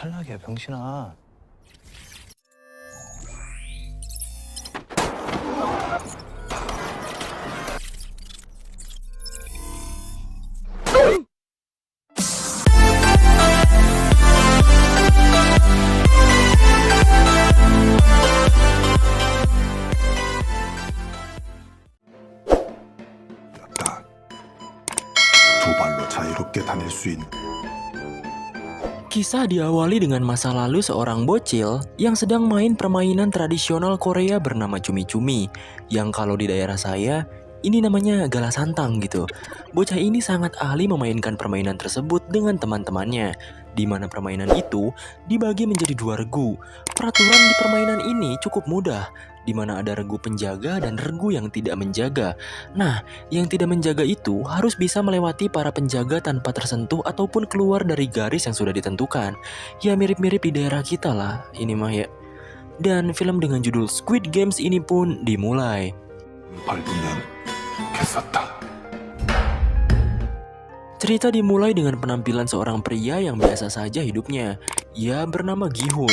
탈락이야, 병신아. 였다. 두 발로 자유롭게 다닐 수 있는. Kisah diawali dengan masa lalu seorang bocil yang sedang main permainan tradisional Korea bernama cumi-cumi, yang kalau di daerah saya ini namanya gala santang gitu. Bocah ini sangat ahli memainkan permainan tersebut dengan teman-temannya, di mana permainan itu dibagi menjadi 2 regu. Peraturan di permainan ini cukup mudah, di mana ada regu penjaga dan regu yang tidak menjaga. Nah, yang tidak menjaga itu harus bisa melewati para penjaga tanpa tersentuh ataupun keluar dari garis yang sudah ditentukan. Ya mirip-mirip di daerah kita lah, ini mah ya. Dan film dengan judul Squid Games ini pun dimulai. 밟으면 개쌌다. Cerita dimulai dengan penampilan seorang pria yang biasa saja hidupnya. Ia bernama Gi-hun.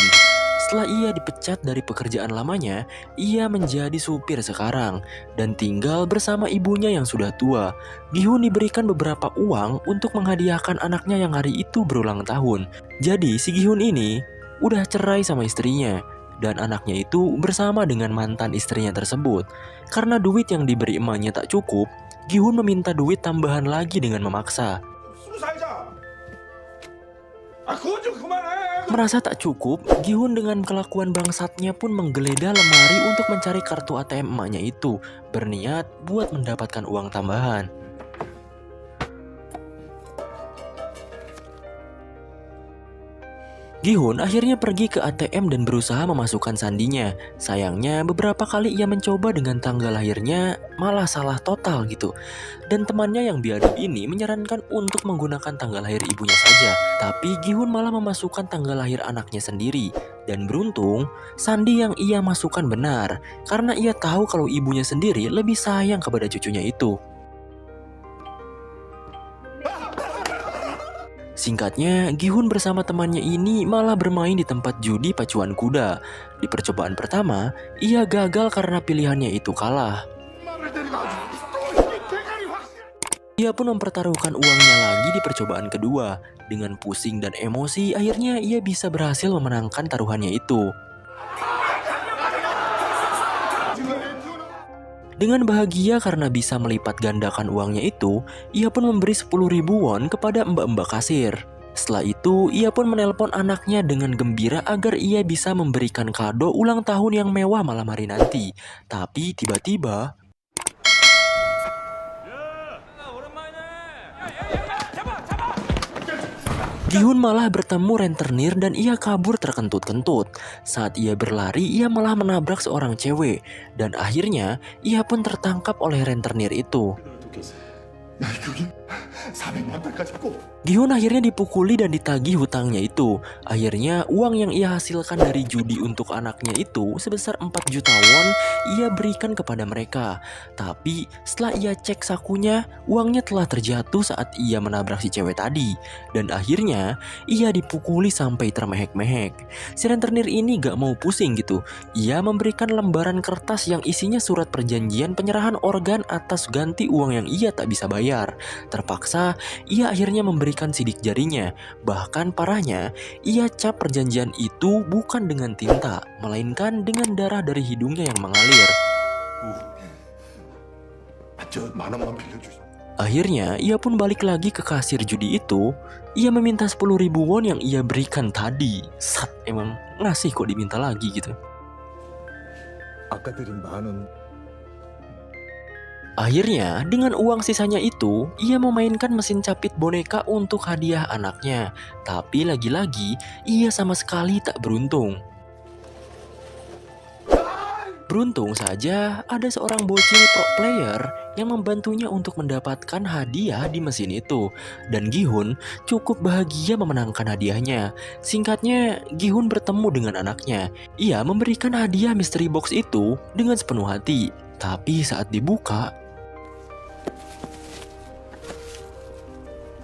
Setelah ia dipecat dari pekerjaan lamanya, ia menjadi supir sekarang dan tinggal bersama ibunya yang sudah tua. Gi-hun diberikan beberapa uang untuk menghadiahkan anaknya yang hari itu berulang tahun. Jadi si Gi-hun ini udah cerai sama istrinya dan anaknya itu bersama dengan mantan istrinya tersebut. Karena duit yang diberi emaknya tak cukup, Gi-hun meminta duit tambahan lagi dengan memaksa. Merasa tak cukup, Gi-hun dengan kelakuan bangsatnya pun menggeledah lemari untuk mencari kartu ATM emaknya itu, berniat buat mendapatkan uang tambahan. Gi-hun akhirnya pergi ke ATM dan berusaha memasukkan sandinya. Sayangnya beberapa kali ia mencoba dengan tanggal lahirnya malah salah total gitu. Dan temannya yang biadab ini menyarankan untuk menggunakan tanggal lahir ibunya saja. Tapi Gi-hun malah memasukkan tanggal lahir anaknya sendiri. Dan beruntung, sandi yang ia masukkan benar. Karena ia tahu kalau ibunya sendiri lebih sayang kepada cucunya itu. Singkatnya, Gi-hun bersama temannya ini malah bermain di tempat judi pacuan kuda. Di percobaan pertama, ia gagal karena pilihannya itu kalah. Ia pun mempertaruhkan uangnya lagi di percobaan kedua. Dengan pusing dan emosi, akhirnya ia bisa berhasil memenangkan taruhannya itu. Dengan bahagia karena bisa melipat gandakan uangnya itu, ia pun memberi 10.000 won kepada mbak-mbak kasir. Setelah itu, ia pun menelpon anaknya dengan gembira agar ia bisa memberikan kado ulang tahun yang mewah malam hari nanti. Tapi tiba-tiba, Gi-hun malah bertemu rentenir dan ia kabur terkentut-kentut. Saat ia berlari, ia malah menabrak seorang cewek. Dan akhirnya, ia pun tertangkap oleh rentenir itu. Gi-hun akhirnya dipukuli dan ditagih hutangnya itu. Akhirnya uang yang ia hasilkan dari judi untuk anaknya itu sebesar 4 juta won ia berikan kepada mereka. Tapi setelah ia cek sakunya, uangnya telah terjatuh saat ia menabrak si cewek tadi. Dan akhirnya ia dipukuli sampai termehek-mehek. Si rentenir ini gak mau pusing gitu. Ia memberikan lembaran kertas yang isinya surat perjanjian penyerahan organ atas ganti uang yang ia tak bisa bayar. Terpaksa, ia akhirnya memberikan sidik jarinya. Bahkan parahnya, ia cap perjanjian itu bukan dengan tinta, melainkan dengan darah dari hidungnya yang mengalir. Akhirnya, ia pun balik lagi ke kasir judi itu. Ia meminta 10.000 won yang ia berikan tadi. Sat, emang ngasih kok diminta lagi gitu. Akhirnya, dengan uang sisanya itu, ia memainkan mesin capit boneka untuk hadiah anaknya. Tapi lagi-lagi, ia sama sekali tak beruntung. Beruntung saja, ada seorang bocil pro player yang membantunya untuk mendapatkan hadiah di mesin itu. Dan Gi-hun cukup bahagia memenangkan hadiahnya. Singkatnya, Gi-hun bertemu dengan anaknya. Ia memberikan hadiah mystery box itu dengan sepenuh hati. Tapi saat dibuka,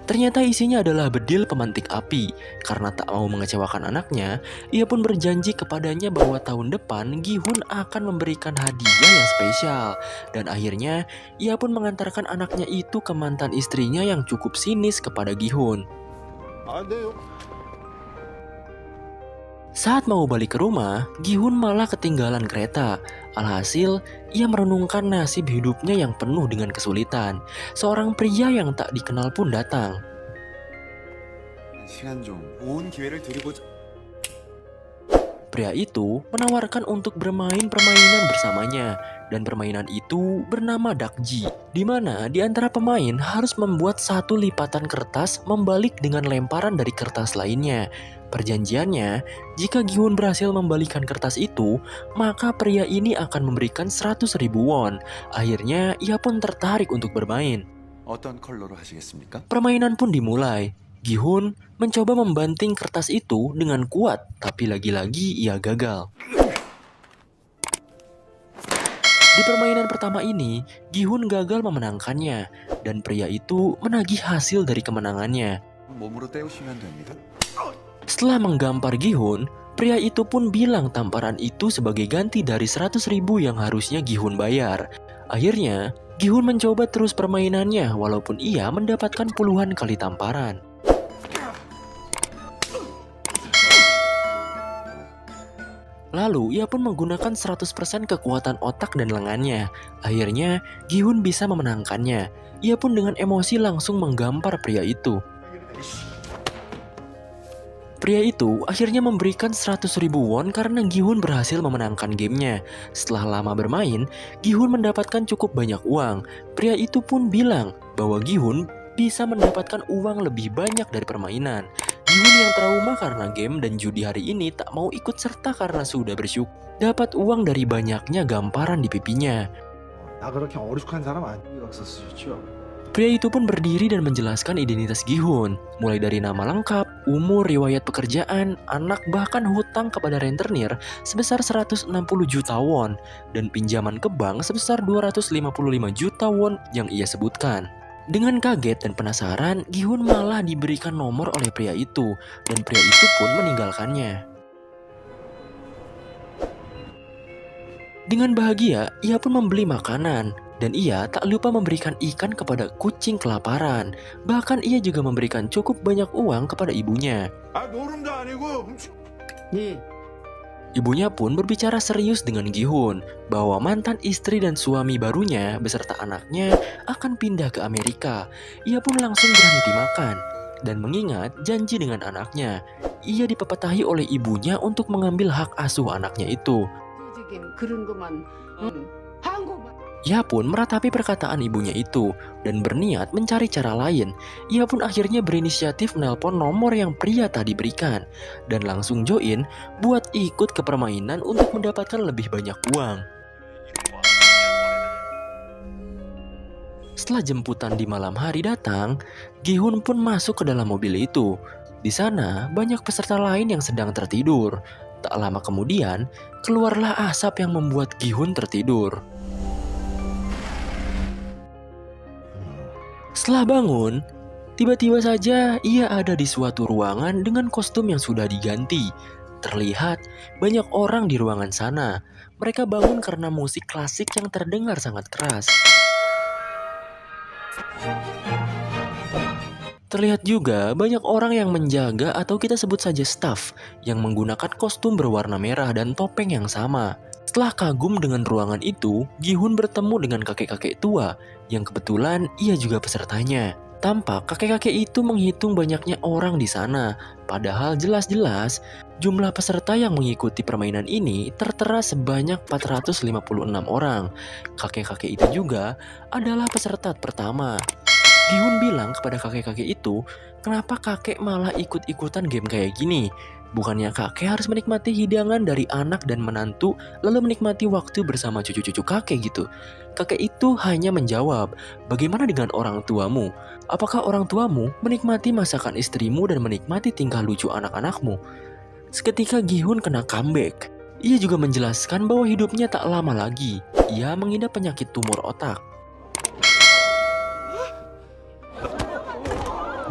Ternyata isinya adalah bedil pemantik api. Karena tak mau mengecewakan anaknya, ia pun berjanji kepadanya bahwa tahun depan Gi-hun akan memberikan hadiah yang spesial. Dan akhirnya, ia pun mengantarkan anaknya itu ke mantan istrinya yang cukup sinis kepada Gi-hun. Saat mau balik ke rumah, Gi-hun malah ketinggalan kereta. Alhasil, ia merenungkan nasib hidupnya yang penuh dengan kesulitan. Seorang pria yang tak dikenal pun datang. Pria itu menawarkan untuk bermain permainan bersamanya. Dan permainan itu bernama dakji, di mana di antara pemain harus membuat satu lipatan kertas membalik dengan lemparan dari kertas lainnya. Perjanjiannya, jika Gi-hun berhasil membalikan kertas itu, maka pria ini akan memberikan 100.000 won. Akhirnya, ia pun tertarik untuk bermain. Permainan pun dimulai. Gi-hun mencoba membanting kertas itu dengan kuat, tapi lagi-lagi ia gagal. Di permainan pertama ini, Gi-hun gagal memenangkannya, dan pria itu menagih hasil dari kemenangannya. Setelah menggampar Gi-hun, pria itu pun bilang tamparan itu sebagai ganti dari 100.000 yang harusnya Gi-hun bayar. Akhirnya, Gi-hun mencoba terus permainannya walaupun ia mendapatkan puluhan kali tamparan. Lalu, ia pun menggunakan 100% kekuatan otak dan lengannya. Akhirnya, Gi-hun bisa memenangkannya. Ia pun dengan emosi langsung menggampar pria itu. Pria itu akhirnya memberikan 100.000 won karena Gi-hun berhasil memenangkan gamenya. Setelah lama bermain, Gi-hun mendapatkan cukup banyak uang. Pria itu pun bilang bahwa Gi-hun bisa mendapatkan uang lebih banyak dari permainan. Gi-hun yang trauma karena game dan judi hari ini tak mau ikut serta karena sudah bersyukur dapat uang dari banyaknya gamparan di pipinya. Pria itu pun berdiri dan menjelaskan identitas Gi-hun, mulai dari nama lengkap, umur, riwayat pekerjaan, anak, bahkan hutang kepada rentenir sebesar 160 juta won, dan pinjaman ke bank sebesar 255 juta won yang ia sebutkan. Dengan kaget dan penasaran, Gi-hun malah diberikan nomor oleh pria itu, dan pria itu pun meninggalkannya. Dengan bahagia, ia pun membeli makanan. Dan ia tak lupa memberikan ikan kepada kucing kelaparan. Bahkan ia juga memberikan cukup banyak uang kepada ibunya. Ibunya pun berbicara serius dengan Gi-hun bahwa mantan istri dan suami barunya beserta anaknya akan pindah ke Amerika. Ia pun langsung berhenti makan. Dan mengingat janji dengan anaknya, ia dipepatahi oleh ibunya untuk mengambil hak asuh anaknya itu. Ia pun meratapi perkataan ibunya itu dan berniat mencari cara lain. Ia pun akhirnya berinisiatif menelpon nomor yang pria tadi berikan dan langsung join buat ikut ke permainan untuk mendapatkan lebih banyak uang. Setelah jemputan di malam hari datang, Gi-hun pun masuk ke dalam mobil itu. Di sana banyak peserta lain yang sedang tertidur. Tak lama kemudian, keluarlah asap yang membuat Gi-hun tertidur. Setelah bangun, tiba-tiba saja ia ada di suatu ruangan dengan kostum yang sudah diganti. Terlihat banyak orang di ruangan sana. Mereka bangun karena musik klasik yang terdengar sangat keras. Terlihat juga banyak orang yang menjaga atau kita sebut saja staff yang menggunakan kostum berwarna merah dan topeng yang sama. Setelah kagum dengan ruangan itu, Gi-hun bertemu dengan kakek-kakek tua yang kebetulan ia juga pesertanya. Tampak kakek-kakek itu menghitung banyaknya orang di sana, padahal jelas-jelas jumlah peserta yang mengikuti permainan ini tertera sebanyak 456 orang. Kakek-kakek itu juga adalah peserta pertama. Gi-hun bilang kepada kakek-kakek itu, kenapa kakek malah ikut-ikutan game kayak gini? Bukannya kakek harus menikmati hidangan dari anak dan menantu, lalu menikmati waktu bersama cucu-cucu kakek gitu. Kakek itu hanya menjawab, bagaimana dengan orang tuamu? Apakah orang tuamu menikmati masakan istrimu dan menikmati tingkah lucu anak-anakmu? Seketika Gi-hun kena comeback. Ia juga menjelaskan bahwa hidupnya tak lama lagi. Ia mengidap penyakit tumor otak.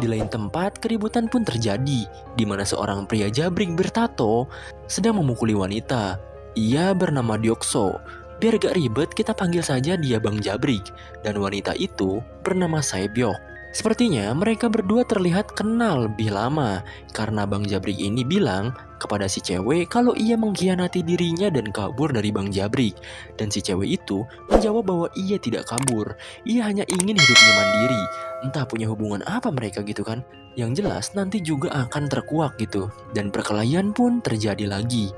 Di lain tempat, keributan pun terjadi, di mana seorang pria jabrik bertato sedang memukuli wanita. Ia bernama Diokso. Biar gak ribet, kita panggil saja dia Bang Jabrik. Dan wanita itu bernama Saebyok. Sepertinya mereka berdua terlihat kenal lebih lama, karena Bang Jabrik ini bilang kepada si cewek kalau ia mengkhianati dirinya dan kabur dari Bang Jabrik. Dan si cewek itu menjawab bahwa ia tidak kabur, ia hanya ingin hidupnya mandiri. Entah punya hubungan apa mereka gitu kan. Yang jelas nanti juga akan terkuak gitu. Dan perkelahian pun terjadi lagi.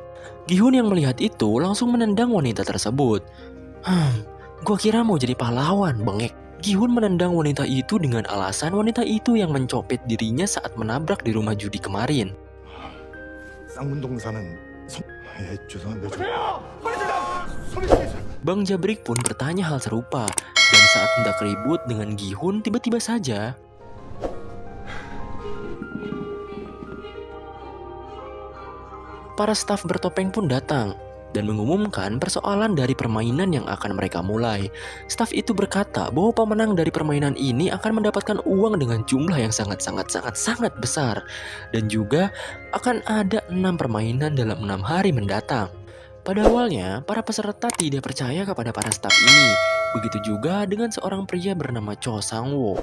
Gihun yang melihat itu langsung menendang wanita tersebut. Gua kira mau jadi pahlawan, bengek. Gihun menendang wanita itu dengan alasan wanita itu yang mencopet dirinya saat menabrak di rumah judi kemarin. 쌍문동사는 죄송한데 Bang Jabrik pun bertanya hal serupa, dan saat hendak ribut dengan Gihun, tiba-tiba saja para staf bertopeng pun datang dan mengumumkan persoalan dari permainan yang akan mereka mulai. Staf itu berkata bahwa pemenang dari permainan ini akan mendapatkan uang dengan jumlah yang sangat besar. Dan juga akan ada 6 permainan dalam 6 hari mendatang. Pada awalnya, para peserta tidak percaya kepada para staf ini. Begitu juga dengan seorang pria bernama Cho Sang-wo.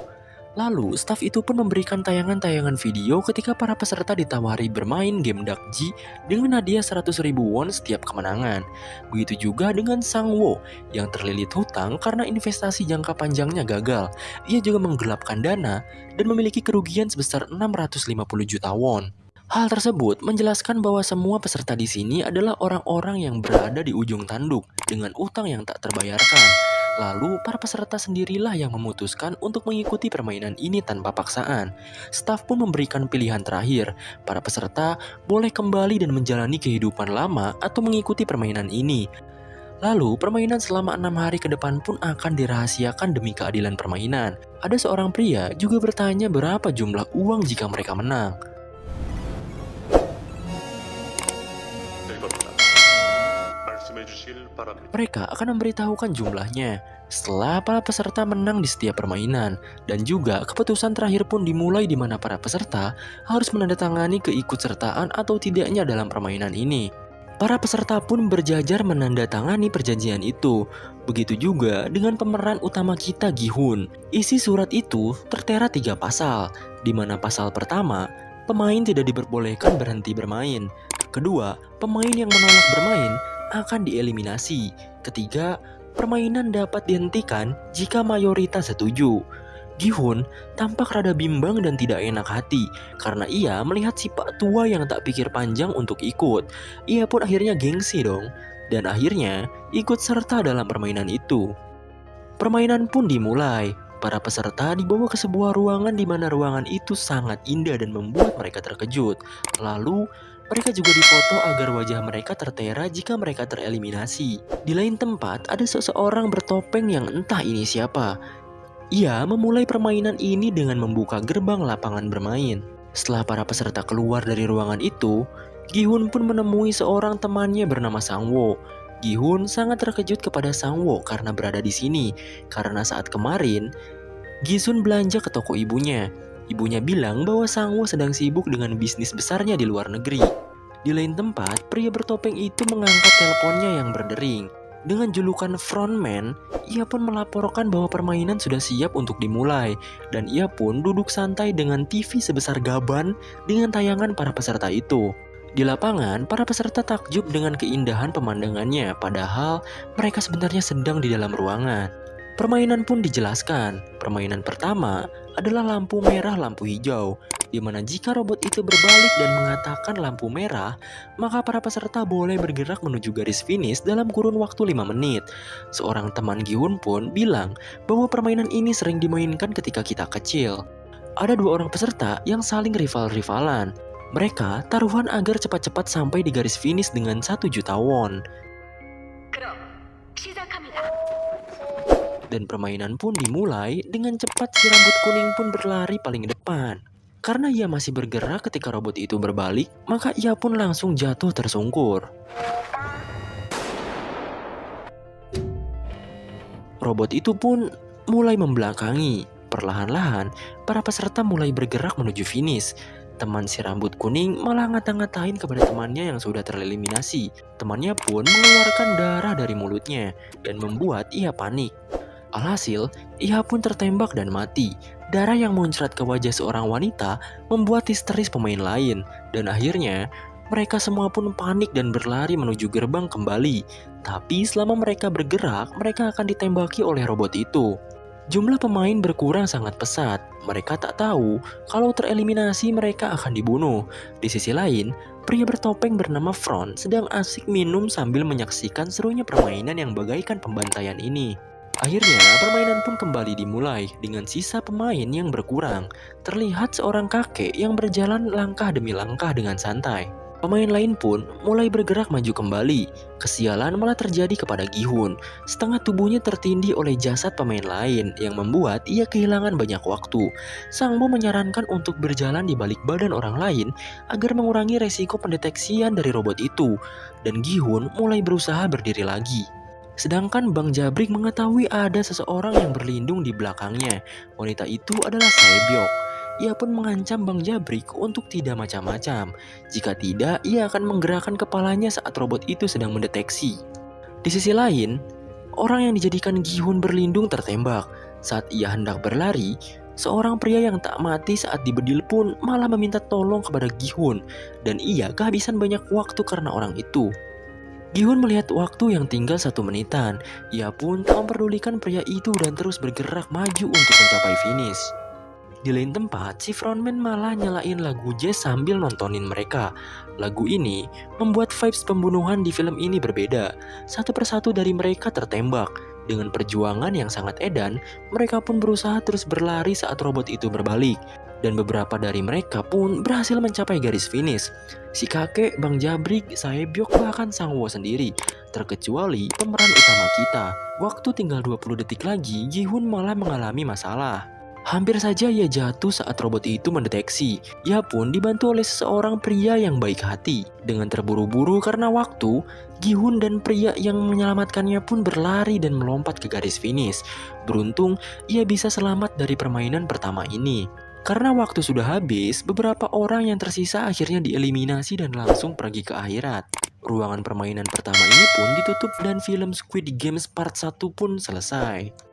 Lalu, staf itu pun memberikan tayangan-tayangan video ketika para peserta ditawari bermain game Dakji dengan hadiah 100.000 won setiap kemenangan. Begitu juga dengan Sang-wo yang terlilit hutang karena investasi jangka panjangnya gagal. Ia juga menggelapkan dana dan memiliki kerugian sebesar 650 juta won. Hal tersebut menjelaskan bahwa semua peserta di sini adalah orang-orang yang berada di ujung tanduk dengan utang yang tak terbayarkan. Lalu, para peserta sendirilah yang memutuskan untuk mengikuti permainan ini tanpa paksaan. Staf pun memberikan pilihan terakhir. Para peserta boleh kembali dan menjalani kehidupan lama atau mengikuti permainan ini. Lalu, permainan selama 6 hari ke depan pun akan dirahasiakan demi keadilan permainan. Ada seorang pria juga bertanya berapa jumlah uang jika mereka menang. Mereka akan memberitahukan jumlahnya setelah para peserta menang di setiap permainan, dan juga keputusan terakhir pun dimulai di mana para peserta harus menandatangani keikutsertaan atau tidaknya dalam permainan ini. Para peserta pun berjajar menandatangani perjanjian itu. Begitu juga dengan pemeran utama kita, Gihun. Isi surat itu tertera 3 pasal, di mana pasal pertama, pemain tidak diperbolehkan berhenti bermain. Kedua, pemain yang menolak bermain akan dieliminasi. Ketiga, permainan dapat dihentikan jika mayoritas setuju. Gihun tampak rada bimbang dan tidak enak hati karena ia melihat si pak tua yang tak pikir panjang untuk ikut. Ia pun akhirnya gengsi dong, dan akhirnya ikut serta dalam permainan itu. Permainan pun dimulai. Para peserta dibawa ke sebuah ruangan di mana ruangan itu sangat indah dan membuat mereka terkejut. Lalu, mereka juga difoto agar wajah mereka tertera jika mereka tereliminasi. Di lain tempat, ada seseorang bertopeng yang entah ini siapa. Ia memulai permainan ini dengan membuka gerbang lapangan bermain. Setelah para peserta keluar dari ruangan itu, Gihun pun menemui seorang temannya bernama Sang-wo. Gihun sangat terkejut kepada Sang-wo karena berada di sini. Karena saat kemarin, Gisun belanja ke toko ibunya. Ibunya bilang bahwa Sang-wo sedang sibuk dengan bisnis besarnya di luar negeri. Di lain tempat, pria bertopeng itu mengangkat teleponnya yang berdering. Dengan julukan frontman, ia pun melaporkan bahwa permainan sudah siap untuk dimulai. Dan ia pun duduk santai dengan TV sebesar gaban dengan tayangan para peserta itu. Di lapangan, para peserta takjub dengan keindahan pemandangannya, padahal mereka sebenarnya sedang di dalam ruangan. Permainan pun dijelaskan. Permainan pertama adalah lampu merah, lampu hijau, di mana jika robot itu berbalik dan mengatakan lampu merah, maka para peserta boleh bergerak menuju garis finish dalam kurun waktu 5 menit. Seorang teman Gihun pun bilang bahwa permainan ini sering dimainkan ketika kita kecil. Ada 2 orang peserta yang saling rival-rivalan. Mereka taruhan agar cepat-cepat sampai di garis finish dengan 1 juta won. Dan permainan pun dimulai dengan cepat. Si rambut kuning pun berlari paling depan. Karena ia masih bergerak ketika robot itu berbalik, maka ia pun langsung jatuh tersungkur. Robot itu pun mulai membelakangi. perlahan-lahan, para peserta mulai bergerak menuju finish. Teman si rambut kuning malah ngata-ngatain kepada temannya yang sudah tereliminasi. Temannya pun mengeluarkan darah dari mulutnya dan membuat ia panik. Alhasil, ia pun tertembak dan mati. Darah yang muncrat ke wajah seorang wanita membuat histeris pemain lain. Dan akhirnya, mereka semua pun panik dan berlari menuju gerbang kembali. Tapi selama mereka bergerak, mereka akan ditembaki oleh robot itu. Jumlah pemain berkurang sangat pesat. Mereka tak tahu kalau tereliminasi mereka akan dibunuh. Di sisi lain, pria bertopeng bernama Front sedang asik minum sambil menyaksikan serunya permainan yang bagaikan pembantaian ini. Akhirnya, permainan pun kembali dimulai dengan sisa pemain yang berkurang. Terlihat seorang kakek yang berjalan langkah demi langkah dengan santai. Pemain lain pun mulai bergerak maju kembali. Kesialan malah terjadi kepada Gi-hun. Setengah tubuhnya tertindih oleh jasad pemain lain yang membuat ia kehilangan banyak waktu. Sang Bo menyarankan untuk berjalan di balik badan orang lain agar mengurangi resiko pendeteksian dari robot itu. Dan Gi-hun mulai berusaha berdiri lagi. Sedangkan Bang Jabrik mengetahui ada seseorang yang berlindung di belakangnya. Wanita itu adalah Saebyok. Ia pun mengancam Bang Jabrik untuk tidak macam-macam. Jika tidak, ia akan menggerakkan kepalanya saat robot itu sedang mendeteksi. Di sisi lain, orang yang dijadikan Gi-hun berlindung tertembak. Saat ia hendak berlari, seorang pria yang tak mati saat dibedil pun malah meminta tolong kepada Gi-hun. Dan ia kehabisan banyak waktu karena orang itu. Gi-hun melihat waktu yang tinggal 1 menitan. Ia pun tak memperdulikan pria itu dan terus bergerak maju untuk mencapai finish. Di lain tempat, si frontman malah nyalain lagu jazz sambil nontonin mereka. Lagu ini membuat vibes pembunuhan di film ini berbeda. Satu persatu dari mereka tertembak. Dengan perjuangan yang sangat edan, mereka pun berusaha terus berlari saat robot itu berbalik. Dan beberapa dari mereka pun berhasil mencapai garis finish. Si kakek, Bang Jabrik, Saebyok, bahkan Sang Wo sendiri. Terkecuali pemeran utama kita. Waktu tinggal 20 detik lagi, Gi-hun malah mengalami masalah. Hampir saja ia jatuh saat robot itu mendeteksi. Ia pun dibantu oleh seseorang pria yang baik hati. Dengan terburu-buru karena waktu, Gi-hun dan pria yang menyelamatkannya pun berlari dan melompat ke garis finish. Beruntung, ia bisa selamat dari permainan pertama ini. Karena waktu sudah habis, beberapa orang yang tersisa akhirnya dieliminasi dan langsung pergi ke akhirat. Ruangan permainan pertama ini pun ditutup dan film Squid Games Part 1 pun selesai.